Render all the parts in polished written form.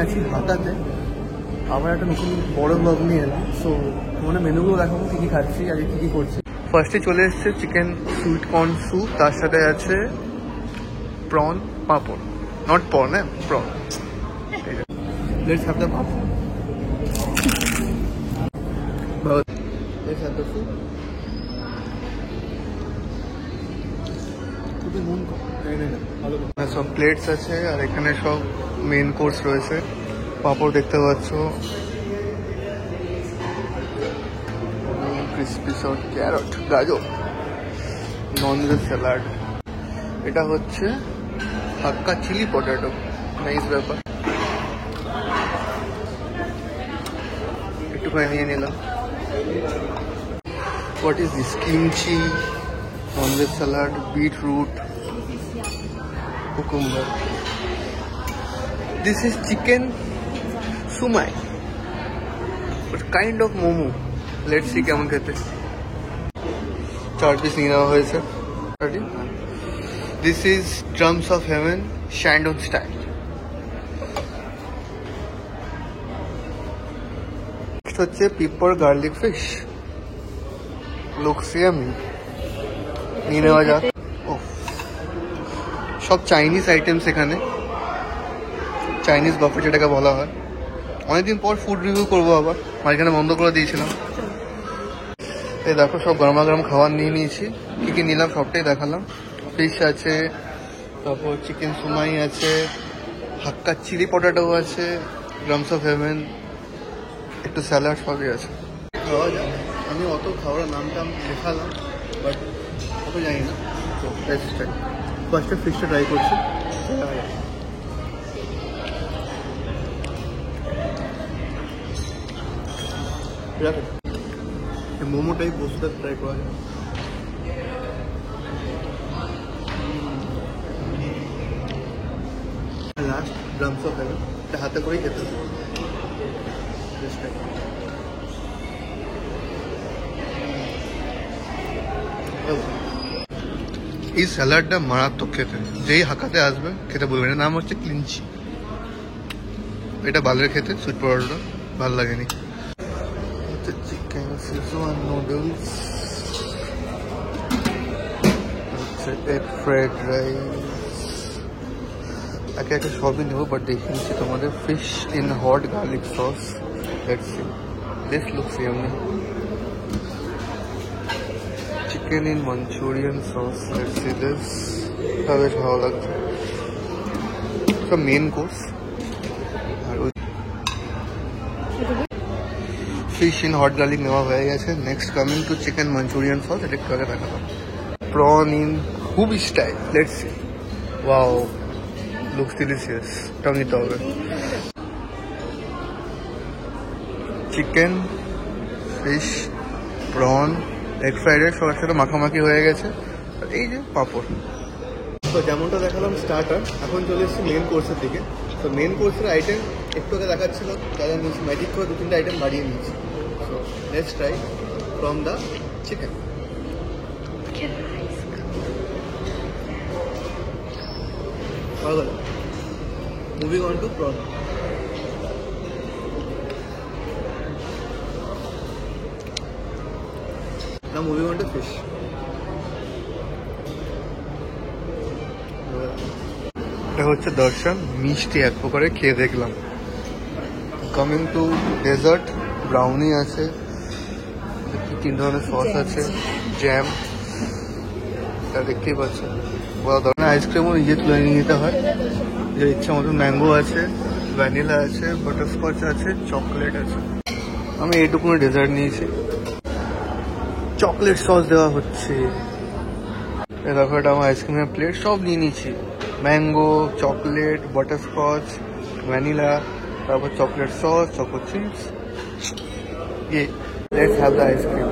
আছি হাতাতে, আবার একটা নতুন বড় ব্লগ নিয়ে এলাম। সো তোমাদের মেনুগুলো দেখাবো কী কী খাচ্ছি আর কী কী করছি। ফার্স্টে চলে এসছে চিকেন সুইট কর্ন স্যুপ, তার সাথে আছে প্রন পাঁপড়, নট প্রন, হ্যাঁ prawn. Let's have the papad. Let's have the soup. সব প্লেটস আছে আর এখানে সব মেন কোর্স রয়েছে। পাঁপড় দেখতে পাচ্ছ, ক্রিসপি সস, ক্যারট, গাজর, ননভেজ স্যালাড। এটা হচ্ছে হাক্কা চিলি পটেটো, নাইস ব্যাপার। একটুখানি নিয়ে নিলাম। What is this? Kimchi, non veg salad, beetroot, cucumber. This is chicken sumai, but kind of momo. Let's see কেমন খেতে। 4 পিস নিয়ে নেওয়া হয়েছে। This is drums of heaven, Shandong style. Next হচ্ছে pepper garlic fish. Looks yummy. নিয়ে নেওয়া যাক। সব চাইনিজ আইটেমস এখানে, চাইনিজ বাফে যেটাকে বলা হয়। অনেকদিন পর ফুড রিভিউ করবো, আবার মাঝখানে বন্ধ করে দিয়েছিলাম। এই দেখো সব গরমা গরম খাবার নিয়ে নিয়েছি। কী কী নিলাম সবটাই দেখালাম। ফিশ আছে, তারপর চিকেন সুমাই আছে, হাক্কা চিলি পটেটো আছে, ড্রামস অফ হেভেন, একটু স্যালাড, সবই আছে। খাওয়া যায়। আমি অত খাবারের নামটা দেখালাম, বাট অত জানি না। তো ফার্স্টে ফিশটা ট্রাই করছি। মোমো টাইপ বস্তুটা ট্রাই করা যায়। লাস্ট ড্রামস অফ হেভেন, এটা হাতে করেই খেতে হবে। এই স্যালাডটা মারাত্মক খেতে, যেই হাঁকাতে আসবে খেতে বলবেন। এর নাম হচ্ছে ক্লিঞ্চি। এটা ভালোর খেতে, সুইট পটেটোটা ভালো লাগেনি। চিকেন সিজওয়ান নুডলস, হচ্ছে এগ ফ্রাইড রাইস। একে একে সবই নেবো, বাট দেখে নিচ্ছি তোমাদের। Fish in hot garlic sauce, let's see, this looks yummy. Chicken in Manchurian sauce, let's see this. এটা বেশ ভালো লাগছে। সব মেন কোর্স। আর ওই ফিশ ইন হট গার্লিক নেওয়া হয়ে গেছে। Next coming to chicken manchurian sauce, এটা একটু আগে দেখালাম। Prawn in Hubei style, let's see. Wow, looks delicious. এটাও নিতে হবে। Chicken, fish, prawn, egg fried rice সবার সাথে মাখামাখি হয়ে গেছে। আর এই যে পাঁপড়। তো যেমনটা দেখালাম স্টার্টার, এখন চলে এসেছি মেন কোর্সের দিকে। তো মেন কোর্সের আইটেম একটু আগে দেখাচ্ছিল, তাদের নিয়েছি ম্যাজিক করে 2-3টা আইটেম বাড়িয়ে নিয়েছি। So let's try from the chicken. ভালো লাগে। Moving on to prawn. Now moving on to fish. এটা হচ্ছে দর্শন, মিষ্টি এক প্রকারে, খেয়ে দেখলাম। কামিং টু ডেজার্ট, ব্রাউনি আছে, 3 ধরনের সস আছে, জ্যাম, এটা দেখতেই পাচ্ছেন। বড় ধরনের আইসক্রিমও নিজে তুলে নিয়ে নিতে হয়, যে ইচ্ছা মতন। ম্যাঙ্গো আছে, ভ্যানিলা আছে, বাটারস্কচ আছে, চকলেট আছে। আমি এইটুকুনি ডেজার্ট নিয়েছি। চকলেট সস দেওয়া হচ্ছে। দেখো এটা আমার আইসক্রিমের প্লেট, সব নিয়ে নিয়েছি। ম্যাঙ্গো, চকলেট, বাটারস্কচ, ভ্যানিলা, তারপর chocolate sauce, choco chips. Let's have the ice cream.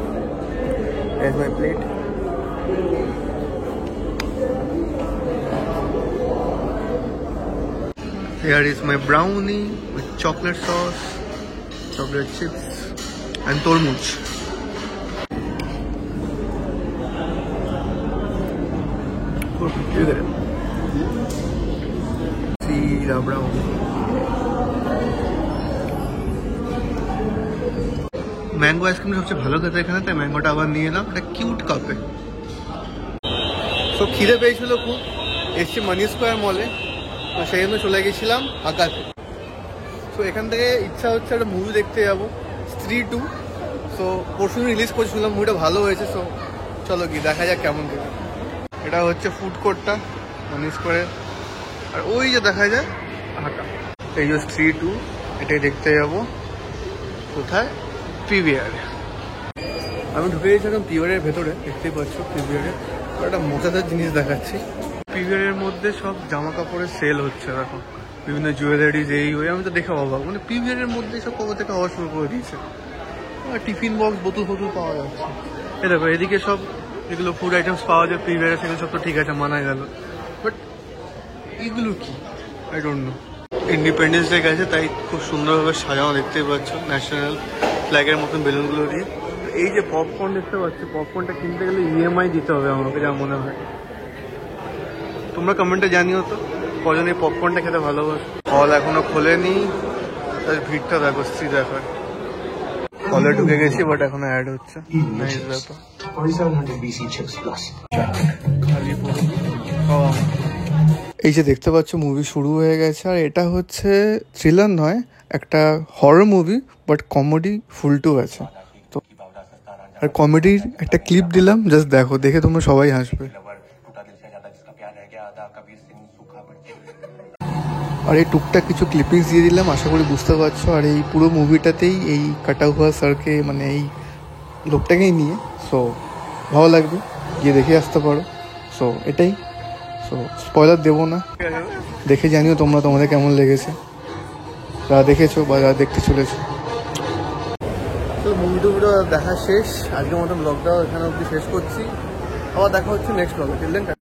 Here's my plate. Here is my brownie with chocolate sauce, chocolate chips, and tormuz. See the brownie. Mango ice cream সবচেয়ে ভালো খেতে এখানে, তাই ম্যাঙ্গোটা আবার নিয়ে এলাম একটা কিউট কাপে। তো খিদে পেয়েছিল খুব, এসছি মানি স্কোয়ার মলে, তো সেই জন্য চলে গেছিলাম আকাশে। তো এখান থেকে ইচ্ছা হচ্ছে একটা মুভি দেখতে যাবো, স্ত্রী 2। সো পরশু রিলিজ করছিলাম, মুভিটা ভালো হয়েছে। সো চলো কি দেখা যাক কেমন করে। এটা হচ্ছে ফুড কোর্টটা মানি স্কোয়ারে, আর ওই যে দেখা যায় হাঁটা, এই যে স্ত্রী 2, এটাই দেখতে যাবো। কোথায়? পিভিআর। আমি ঢুকে গেছি এখন পিভিআরের ভেতরে, দেখতেই পাচ্ছ পিভিআরে একটা মজাদার জিনিস দেখাচ্ছি। পিভিআরের মধ্যে সব জামা কাপড়ের সেল হচ্ছে, দেখো বিভিন্ন জুয়েলারিজ এই ওই। আমি তো দেখে অবাক, মানে পিভিআরের মধ্যে সব কবে থেকে হওয়া শুরু করে দিয়েছে। টিফিন বক্স, বোতল ফোতল পাওয়া যাচ্ছে। এই দেখো এদিকে সব যেগুলো ফুড আইটেমস পাওয়া যায় পিভিআরের, সেগুলো সব তো ঠিক আছে, মানা গেল। বাট এগুলো কি I don't know. Independence day গেছে, তাই খুব সুন্দরভাবে সাজানো দেখতেই পাচ্ছ ন্যাশনাল ফ্ল্যাগের মতন বেলুনগুলো দিয়ে। এই যে পপকর্ন দেখতে পাচ্ছ, পপকর্নটা কিনতে গেলে ইএমআই দিতে হবে আমাকে যা মনে হয়। তোমরা কমেন্টে জানিও তো কজন এই পপকর্নটা খেতে ভালোবাসো। হল এখনো খোলেনি, তার ভিড়টা দেখো, স্ত্রী দেখায়। হলে ঢুকে গেছি, বাট এখনো অ্যাড হচ্ছে। নাইস ব্যাপার। এই যে দেখতে পাচ্ছ মুভি শুরু হয়ে গেছে, আর এটা হচ্ছে থ্রিলার নয়, একটা horror movie, but comedy full too আছে। তো আর কমেডির একটা ক্লিপ দিলাম, জাস্ট দেখো, দেখে তোমরা সবাই হাসবে। আর এই টুকটাক কিছু ক্লিপিংস দিয়ে দিলাম, আশা করি বুঝতে পারছো। আর এই পুরো মুভিটাতেই এই কাটা হুয়া স্যারকে, মানে এই লোকটাকেই নিয়ে, সো ভালো লাগবে, গিয়ে দেখে আসতে পারো। সো এটাই, সো স্পয়লার দেবো না, দেখে জানিও তোমরা তোমাদের কেমন লেগেছে, যারা দেখেছো বা যারা দেখতে চলেছো। তো মুভি টুভিটা দেখা শেষ, আজকের মতন ব্লগটাও এখানে অবধি শেষ করছি। আবার দেখা হচ্ছে নেক্সট ব্লগে।